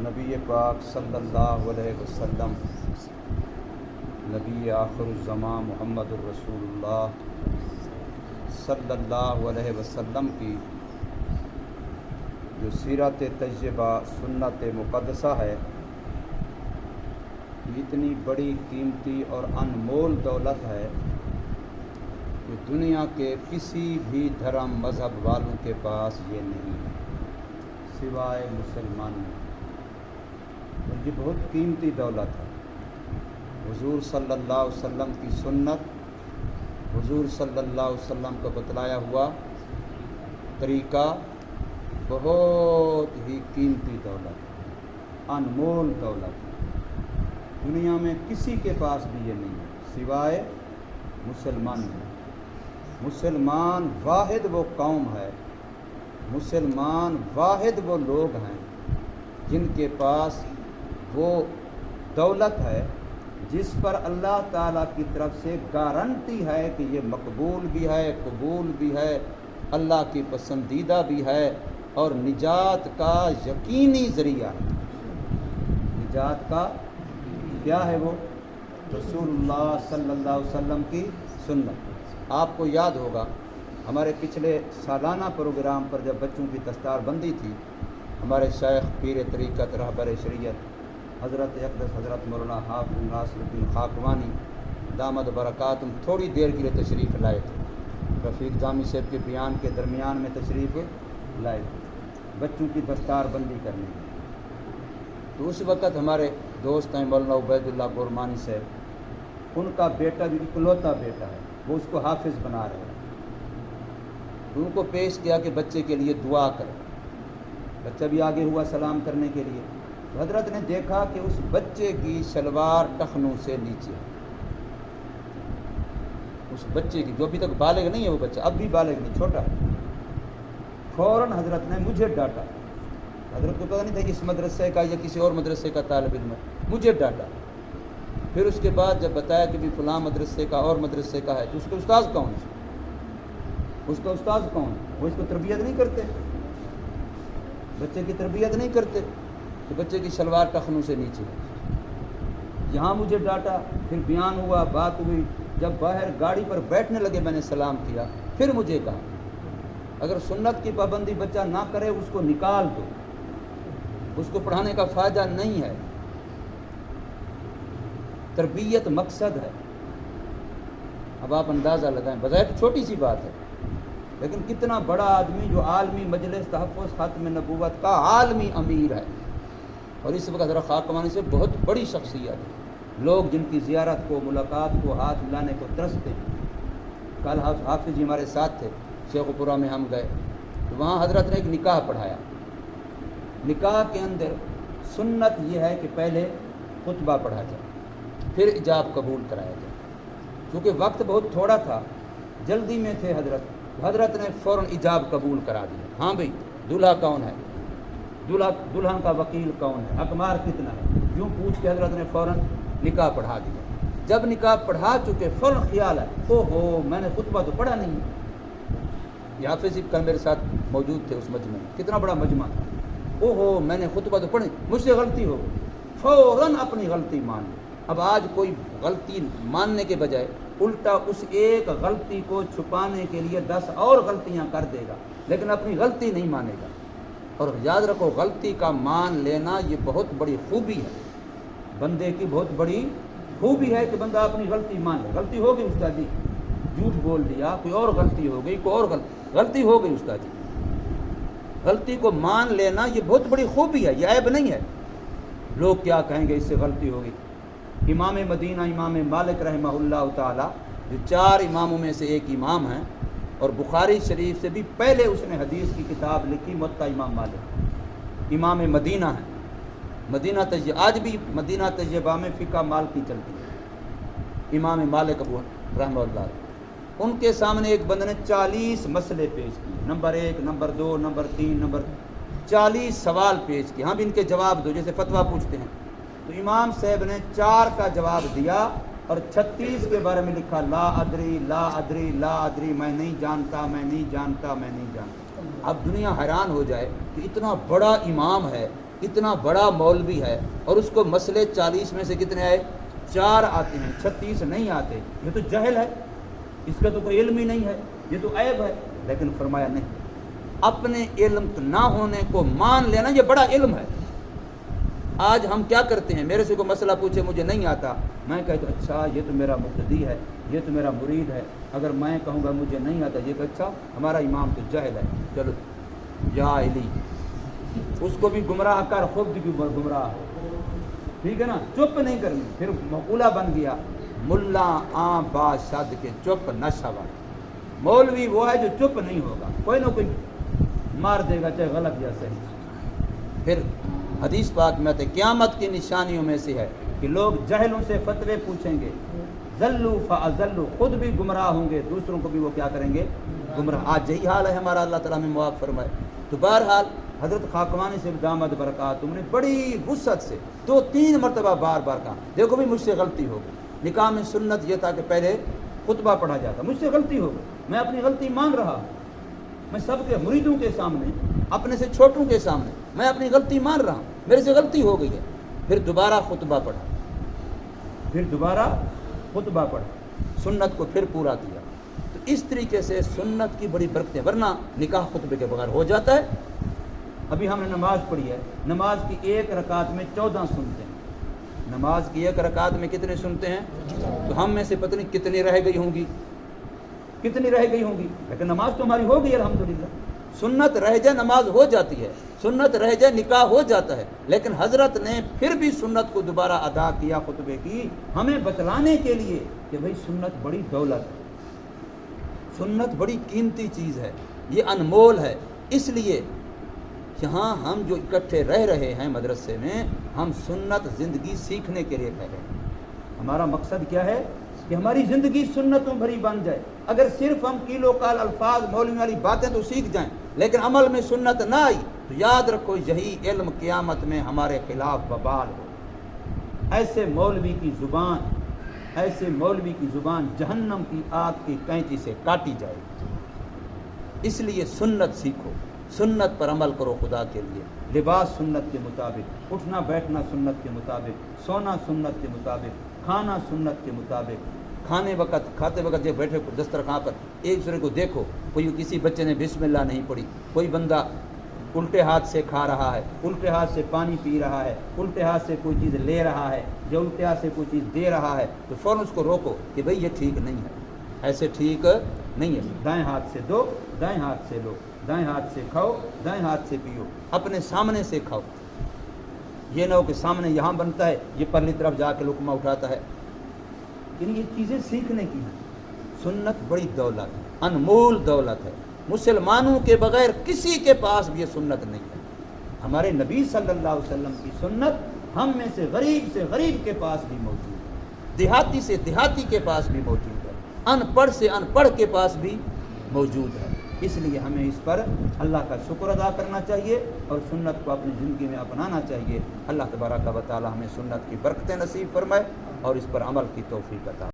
نبی پاک صلی اللہ علیہ وسلم، نبی آخر الزمان محمد الرسول اللہ صلی اللہ علیہ وسلم کی جو سیرت طیبہ سنت مقدسہ ہے، اتنی بڑی قیمتی اور انمول دولت ہے کہ دنیا کے کسی بھی دھرم مذہب والوں کے پاس یہ نہیں ہے سوائے مسلمانوں۔ اور یہ بہت قیمتی دولت ہے۔ حضور صلی اللہ علیہ وسلم کی سنت، حضور صلی اللہ علیہ وسلم کا بتلایا ہوا طریقہ بہت ہی قیمتی دولت، انمول دولت، دنیا میں کسی کے پاس بھی یہ نہیں ہے سوائے مسلمانوں۔ مسلمان واحد وہ قوم ہے، مسلمان واحد وہ لوگ ہیں جن کے پاس وہ دولت ہے جس پر اللہ تعالیٰ کی طرف سے گارنٹی ہے کہ یہ مقبول بھی ہے، قبول بھی ہے، اللہ کی پسندیدہ بھی ہے اور نجات کا یقینی ذریعہ ہے۔ نجات کا کیا ہے؟ وہ رسول اللہ صلی اللہ علیہ وسلم کی سنت۔ آپ کو یاد ہوگا ہمارے پچھلے سالانہ پروگرام پر جب بچوں کی دستار بندی تھی، ہمارے شیخ پیر طریقت رہبر شریعت حضرت اقدس حضرت مولانا حافظ ناصر الدین خاکوانی دامت برکاتہم تھوڑی دیر کے لیے تشریف لائے تھے، رفیق جامی صاحب کے بیان کے درمیان میں تشریف لائے تھے بچوں کی دستار بندی کرنے کی۔ تو اس وقت ہمارے دوست ہیں مولانا عبید اللہ گورمانی صاحب، ان کا بیٹا بھی اکلوتا بیٹا ہے، وہ اس کو حافظ بنا رہے ہیں۔ تو ان کو پیش کیا کہ بچے کے لیے دعا کریں۔ بچہ بھی آگے ہوا سلام کرنے کے لیے، تو حضرت نے دیکھا کہ اس بچے کی شلوار ٹخنوں سے نیچے، اس بچے کی جو ابھی تک بالغ نہیں ہے، وہ بچہ اب بھی بالغ نہیں، چھوٹا ہے۔ فوراً حضرت نے مجھے ڈانٹا۔ حضرت کو پتہ نہیں تھا کہ اس مدرسے کا یا کسی اور مدرسے کا طالب علم ہے، مجھے ڈانٹا۔ پھر اس کے بعد جب بتایا کہ بھی فلاں مدرسے کا اور مدرسے کا ہے، تو اس کے استاذ کون ہے؟ اس کا استاذ کون ہے؟ وہ اس کو تربیت نہیں کرتے، بچے کی تربیت نہیں کرتے، تو بچے کی شلوار ٹخنوں سے نیچے۔ یہاں مجھے ڈانٹا، پھر بیان ہوا، بات ہوئی، جب باہر گاڑی پر بیٹھنے لگے میں نے سلام کیا، پھر مجھے کہا اگر سنت کی پابندی بچہ نہ کرے اس کو نکال دو، اس کو پڑھانے کا فائدہ نہیں ہے، تربیت مقصد ہے۔ اب آپ اندازہ لگائیں، بظاہر تو چھوٹی سی بات ہے، لیکن کتنا بڑا آدمی جو عالمی مجلس تحفظ ختم نبوت کا عالمی امیر ہے، اور اس وقت حضرت خاکوانی سے بہت بڑی شخصیت ہے، لوگ جن کی زیارت کو، ملاقات کو، ہاتھ ملانے کو ترستے ہیں۔ کل حافظ جی ہمارے ساتھ تھے، شیخ پورہ میں ہم گئے، تو وہاں حضرت نے ایک نکاح پڑھایا۔ نکاح کے اندر سنت یہ ہے کہ پہلے خطبہ پڑھا جائے، پھر ایجاب قبول کرایا جائے۔ کیونکہ وقت بہت تھوڑا تھا، جلدی میں تھے حضرت نے فوراً ایجاب قبول کرا دیا۔ ہاں بھئی، دولہا کون ہے، دلہن کا وکیل کون ہے، اقمار کتنا ہے، یوں پوچھ کے حضرت نے فوراً نکاح پڑھا دیا۔ جب نکاح پڑھا چکے فوراً خیال ہے، اوہو میں نے خطبہ تو پڑھا نہیں ہے۔ حافظ صاحب کل میرے ساتھ موجود تھے اس مجمع میں، کتنا بڑا مجمع تھا۔ اوہو میں نے خطبہ تو پڑھی، مجھ سے غلطی ہو گئی، فوراً اپنی غلطی مان لی۔ اب آج کوئی غلطی ماننے کے بجائے الٹا اس ایک غلطی کو چھپانے کے لیے 10 اور غلطیاں کر دے گا، لیکن اپنی غلطی نہیں مانے گا۔ اور یاد رکھو، غلطی کا مان لینا یہ بہت بڑی خوبی ہے، بندے کی بہت بڑی خوبی ہے کہ بندہ اپنی غلطی مان لے۔ غلطی ہو گئی استاد جی، جھوٹ بول دیا، کوئی اور غلطی ہو گئی، کوئی اور غلطی ہو گئی استاد جی، غلطی کو مان لینا یہ بہت بڑی خوبی ہے، یہ عیب نہیں ہے۔ لوگ کیا کہیں گے اس سے غلطی ہوگی۔ امام مدینہ امام مالک رحمہ اللہ تعالی جو 4 اماموں میں سے ایک امام ہیں، اور بخاری شریف سے بھی پہلے اس نے حدیث کی کتاب لکھی، موطا امام مالک امام مدینہ ہیں۔ مدینہ طیبہ، آج بھی مدینہ طیبہ میں فقہ مالکی چلتی ہے، امام مالک ابو رحمہ اللہ۔ ان کے سامنے ایک بندے نے 40 مسئلے پیش کیے، نمبر 1، نمبر 2، نمبر 3، نمبر 40 سوال پیش کیے، ہاں بھی ان کے جواب دو، جیسے فتویٰ پوچھتے ہیں۔ تو امام صاحب نے 4 کا جواب دیا اور 36 کے بارے میں لکھا لا ادری لا ادری لا ادری، میں نہیں جانتا، میں نہیں جانتا، میں نہیں جانتا۔ اب دنیا حیران ہو جائے کہ اتنا بڑا امام ہے، اتنا بڑا مولوی ہے، اور اس کو مسئلے 40 میں سے کتنے آئے؟ 4 آتے ہیں، 36 نہیں آتے، یہ تو جہل ہے، اس کا تو کوئی علم ہی نہیں ہے، یہ تو عیب ہے۔ لیکن فرمایا نہیں، اپنے علم نہ ہونے کو مان لینا یہ بڑا علم ہے۔ آج ہم کیا کرتے ہیں، میرے سے کوئی مسئلہ پوچھے مجھے نہیں آتا، میں کہتا ہوں اچھا یہ تو میرا مقتدی ہے، یہ تو میرا مرید ہے، اگر میں کہوں گا مجھے نہیں آتا، یہ کہ اچھا ہمارا امام تو جاہل ہے، چلو جاہلی، اس کو بھی گمراہ کر، خود بھی گمراہ ہو، ٹھیک ہے نا، چپ نہیں کرنی۔ پھر مقولہ بن گیا ملا آں باشد کے چپ نہ شوا، مولوی وہ ہے جو چپ نہیں ہوگا، کوئی نہ کوئی مار دے گا چاہے غلط یا صحیح۔ پھر حدیث پاک میں آتے قیامت کی نشانیوں میں سے ہے کہ لوگ جہلوں سے فتوے پوچھیں گے، ذلوا فاضلوا، خود بھی گمراہ ہوں گے، دوسروں کو بھی وہ کیا کریں گے؟ گمراہ۔ آج یہی حال ہے ہمارا، اللہ تعالیٰ ہمیں معاف فرمائے۔ تو بہرحال حضرت خاکوانی سے دامت برکات نے بڑی وسعت سے 2-3 مرتبہ بار بار کہا دیکھو بھی مجھ سے غلطی ہو گئی، نکاح میں سنت یہ تھا کہ پہلے خطبہ پڑھا جاتا، مجھ سے غلطی ہو گئی، میں اپنی غلطی مان رہا ہوں، میں سب کے مریدوں کے سامنے، اپنے سے چھوٹوں کے سامنے میں اپنی غلطی مان رہا ہوں، میرے سے غلطی ہو گئی ہے۔ پھر دوبارہ خطبہ پڑھا، پھر دوبارہ خطبہ پڑھا، سنت کو پھر پورا کیا۔ تو اس طریقے سے سنت کی بڑی برکتیں، ورنہ نکاح خطبے کے بغیر ہو جاتا ہے۔ ابھی ہم نے نماز پڑھی ہے، نماز کی 1 رکعت میں 14 سنتے ہیں، نماز کی 1 رکعت میں کتنے سنتے ہیں؟ تو ہم میں سے پتہ نہیں کتنی رہ گئی ہوں گی، کتنی رہ گئی ہوں گی، لیکن نماز تو ہماری ہو گئی الحمدللہ۔ سنت رہ جائے نماز ہو جاتی ہے، سنت رہ جائے نکاح ہو جاتا ہے، لیکن حضرت نے پھر بھی سنت کو دوبارہ ادا کیا خطبے کی، ہمیں بتلانے کے لیے کہ بھئی سنت بڑی دولت ہے، سنت بڑی قیمتی چیز ہے، یہ انمول ہے۔ اس لیے یہاں ہم جو اکٹھے رہ رہے ہیں مدرسے میں، ہم سنت زندگی سیکھنے کے لیے رہ رہے ہیں۔ ہمارا مقصد کیا ہے کہ ہماری زندگی سنتوں بھری بن جائے۔ اگر صرف ہم کیلو کال الفاظ مولوی والی باتیں تو سیکھ جائیں لیکن عمل میں سنت نہ آئی تو یاد رکھو یہی علم قیامت میں ہمارے خلاف وبال ہو۔ ایسے مولوی کی زبان جہنم کی آگ کی کینچی سے کاٹی جائے گی۔ اس لیے سنت سیکھو، سنت پر عمل کرو خدا کے لیے، لباس سنت کے مطابق، اٹھنا بیٹھنا سنت کے مطابق، سونا سنت کے مطابق، کھانا سنت کے مطابق، کھاتے وقت جب بیٹھے دسترخوان پر ایک دوسرے کو دیکھو، کوئی کسی بچے نے بسم اللہ نہیں پڑھی، کوئی بندہ الٹے ہاتھ سے کھا رہا ہے، الٹے ہاتھ سے پانی پی رہا ہے، الٹے ہاتھ سے کوئی چیز لے رہا ہے، جو الٹے ہاتھ سے کوئی چیز دے رہا ہے، تو فوراً اس کو روکو کہ بھئی یہ ٹھیک نہیں ہے، ایسے ٹھیک نہیں ہے۔ دائیں ہاتھ سے دو، دائیں ہاتھ سے لو، دائیں ہاتھ سے کھاؤ، دائیں ہاتھ سے پیو، اپنے سامنے سے کھاؤ، یہ نہ ہو کہ سامنے یہاں بنتا ہے یہ پرلی طرف جا کے لقمہ اٹھاتا ہے۔ یعنی یہ چیزیں سیکھنے کی ہیں۔ سنت بڑی دولت ہے، انمول دولت ہے، مسلمانوں کے بغیر کسی کے پاس بھی یہ سنت نہیں ہے۔ ہمارے نبی صلی اللہ علیہ وسلم کی سنت ہم میں سے غریب کے پاس بھی موجود ہے، دیہاتی سے دیہاتی کے پاس بھی موجود ہے، ان پڑھ سے ان پڑھ کے پاس بھی موجود ہے۔ اس لیے ہمیں اس پر اللہ کا شکر ادا کرنا چاہیے اور سنت کو اپنی زندگی میں اپنانا چاہیے۔ اللہ تبارک و تعالی ہمیں سنت کی برکتیں نصیب فرمائے اور اس پر عمل کی توفیق عطا